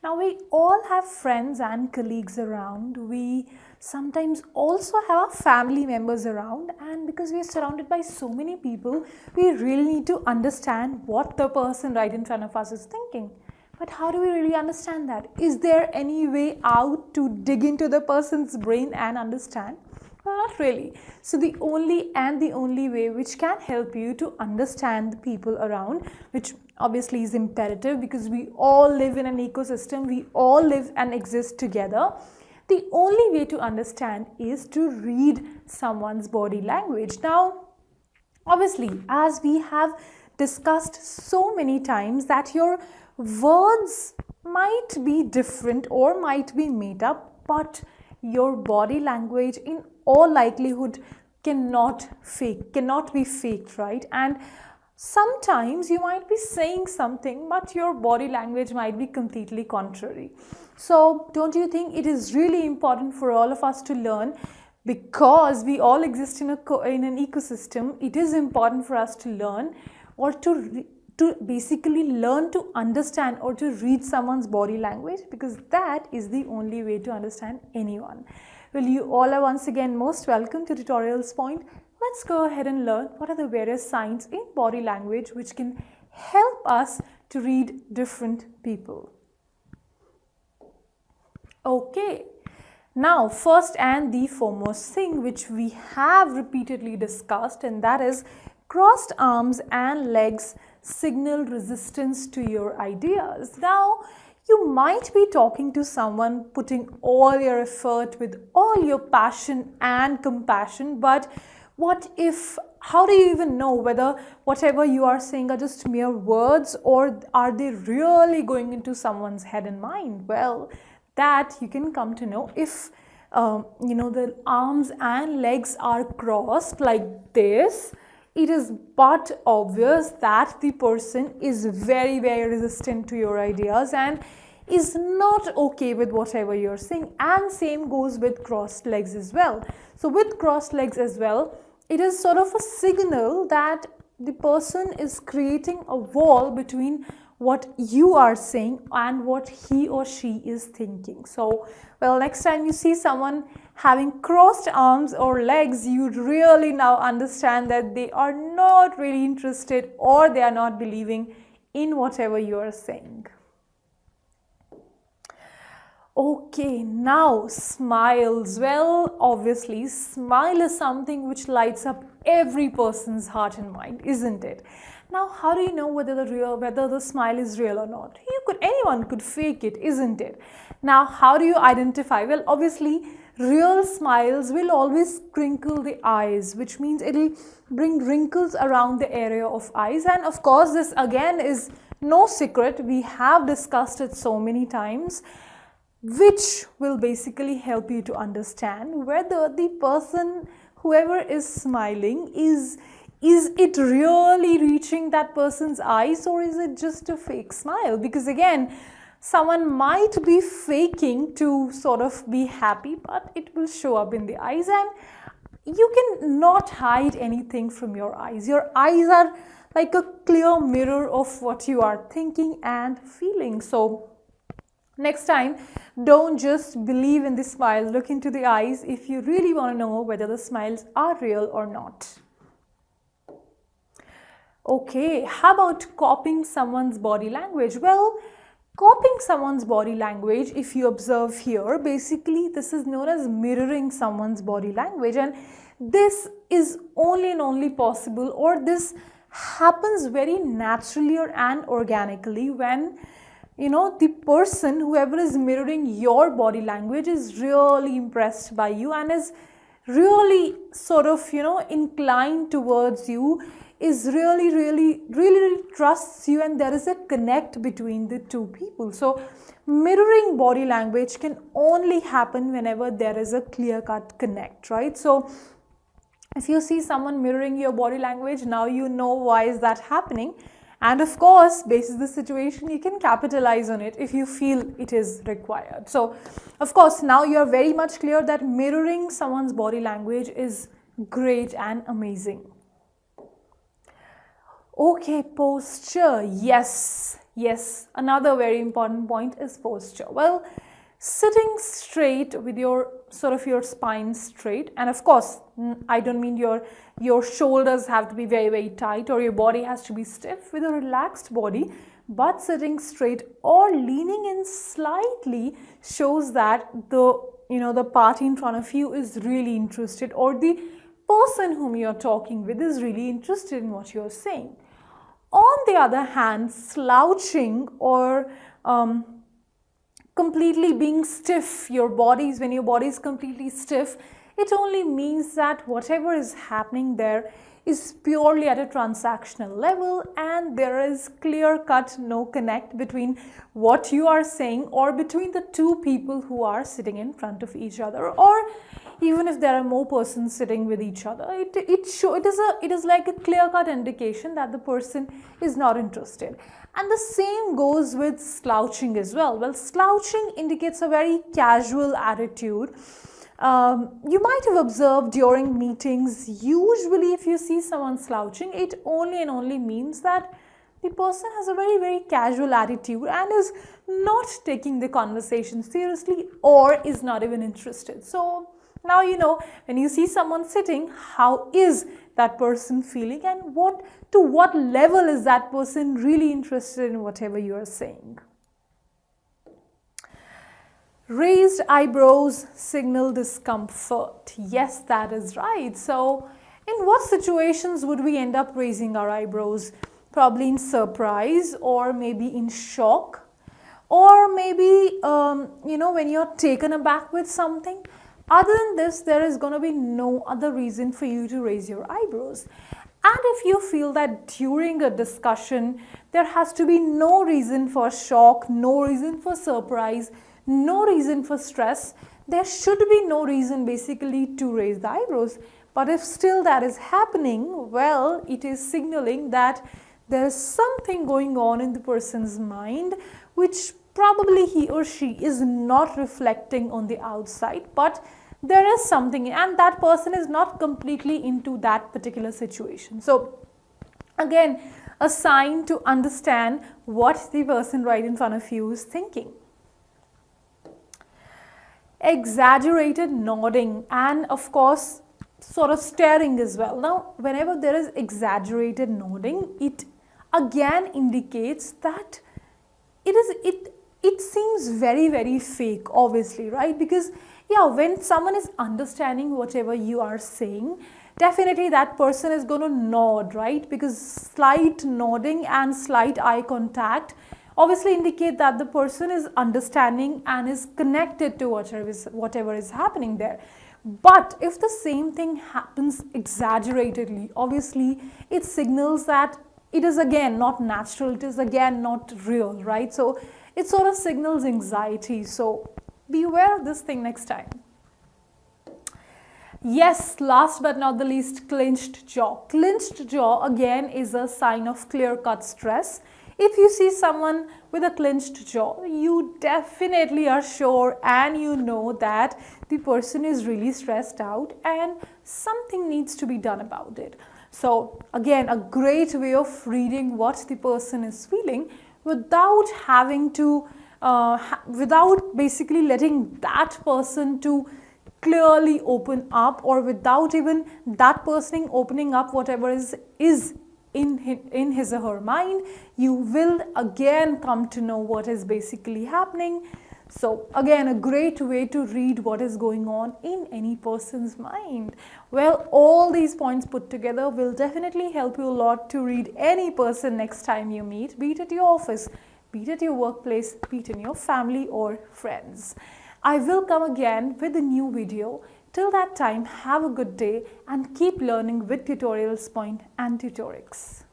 Now, we all have friends and colleagues around. We sometimes also have our family members around, and because we are surrounded by so many people, we really need to understand what the person right in front of us is thinking. But how do we really understand that? Is there any way out to dig into the person's brain and understand? Well, not really. So the only way which can help you to understand the people around, which obviously is imperative because we all live in an ecosystem, we all live and exist together. The only way to understand is to read someone's body language. Now, obviously, as we have discussed so many times, that your words might be different or might be made up, but your body language in all likelihood cannot be faked, right? And sometimes you might be saying something, but your body language might be completely contrary. So don't you think it is really important for all of us to learn? Because we all exist in an ecosystem, it is important for us to learn, or to basically learn to understand or to read someone's body language, because that is the only way to understand anyone. Well, you all are once again most welcome to Tutorials Point. Let's go ahead and learn what are the various signs in body language which can help us to read different people. Okay, now first and the foremost thing which we have repeatedly discussed, and that is crossed arms and legs signal resistance to your ideas. Now, you might be talking to someone, putting all your effort with all your passion and compassion, but how do you even know whether whatever you are saying are just mere words, or are they really going into someone's head and mind? Well, that you can come to know if the arms and legs are crossed like this. It is but obvious that the person is very, very resistant to your ideas and is not okay with whatever you're saying. And same goes with crossed legs as well. So with crossed legs as well, it is sort of a signal that the person is creating a wall between what you are saying and what he or she is thinking. So, well, next time you see someone having crossed arms or legs, you really now understand that they are not really interested, or they are not believing in whatever you are saying. Okay, now smiles. Well, obviously, smile is something which lights up every person's heart and mind, isn't it? Now, how do you know whether the smile is real or not? Anyone could fake it, isn't it? Now, how do you identify? Well, obviously, real smiles will always crinkle the eyes, which means it'll bring wrinkles around the area of eyes. And of course, this again is no secret. We have discussed it so many times, which will basically help you to understand whether the person, whoever is smiling, is it really reaching that person's eyes, or is it just a fake smile? Because again, someone might be faking to sort of be happy, but it will show up in the eyes, and you can not hide anything from your eyes. Your eyes are like a clear mirror of what you are thinking and feeling. So next time, don't just believe in the smile, look into the eyes if you really want to know whether the smiles are real or not. Okay, how about copying someone's body language? Well, copying someone's body language, if you observe here, basically this is known as mirroring someone's body language, and this is only and only possible, or this happens very naturally and organically when the person, whoever is mirroring your body language, is really impressed by you and is really sort of inclined towards you, is really trusts you, and there is a connect between the two people. So mirroring body language can only happen whenever there is a clear-cut connect, right? So if you see someone mirroring your body language, now you know why is that happening. And of course, based on the situation, you can capitalize on it if you feel it is required. So of course, now you are very much clear that mirroring someone's body language is great and amazing. Okay, posture. Yes, Yes, another very important point is posture. Well, sitting straight with your your spine straight, and of course I don't mean your shoulders have to be very tight or your body has to be stiff. With a relaxed body but sitting straight or leaning in slightly shows that the party in front of you is really interested, or the person whom you're talking with is really interested in what you're saying. On the other hand, slouching or completely being stiff, when your body is completely stiff, it only means that whatever is happening there is purely at a transactional level, and there is clear-cut no connect between what you are saying or between the two people who are sitting in front of each other, or even if there are more persons sitting with each other. It is like a clear-cut indication that the person is not interested. And the same goes with slouching as well. Well, slouching indicates a very casual attitude. You might have observed during meetings, usually if you see someone slouching, it only and only means that the person has a very casual attitude and is not taking the conversation seriously or is not even interested. So now you know, when you see someone sitting, how is that person feeling and to what level is that person really interested in whatever you are saying. Raised eyebrows signal discomfort. Yes, that is right. So in what situations would we end up raising our eyebrows? Probably in surprise, or maybe in shock, or maybe when you're taken aback with something. Other than this, there is going to be no other reason for you to raise your eyebrows. And if you feel that during a discussion there has to be no reason for shock, no reason for surprise, no reason for stress, there should be no reason basically to raise the eyebrows. But if still that is happening, well, it is signaling that there is something going on in the person's mind which probably he or she is not reflecting on the outside, but there is something, and that person is not completely into that particular situation. So again, a sign to understand what the person right in front of you is thinking. Exaggerated nodding and of course sort of staring as well. Now, whenever there is exaggerated nodding, it again indicates that it seems very fake, obviously, right? Because yeah, when someone is understanding whatever you are saying, definitely that person is going to nod, right? Because slight nodding and slight eye contact obviously indicate that the person is understanding and is connected to whatever is happening there. But if the same thing happens exaggeratedly, obviously it signals that it is again not natural, it is again not real, right? So it sort of signals anxiety. So beware of this thing next time. Yes, last but not the least, clenched jaw. Clenched jaw again is a sign of clear-cut stress. If you see someone with a clenched jaw, you definitely are sure and you know that the person is really stressed out and something needs to be done about it. So again, a great way of reading what the person is feeling without having to, without basically letting that person to clearly open up, or without even that person opening up whatever is in his or her mind, you will again come to know what is basically happening. So again, a great way to read what is going on in any person's mind. Well, all these points put together will definitely help you a lot to read any person next time you meet, be it at your office, be it at your workplace, be it in your family or friends. I will come again with a new video. Till that time, have a good day and keep learning with Tutorials Point and Tutorix.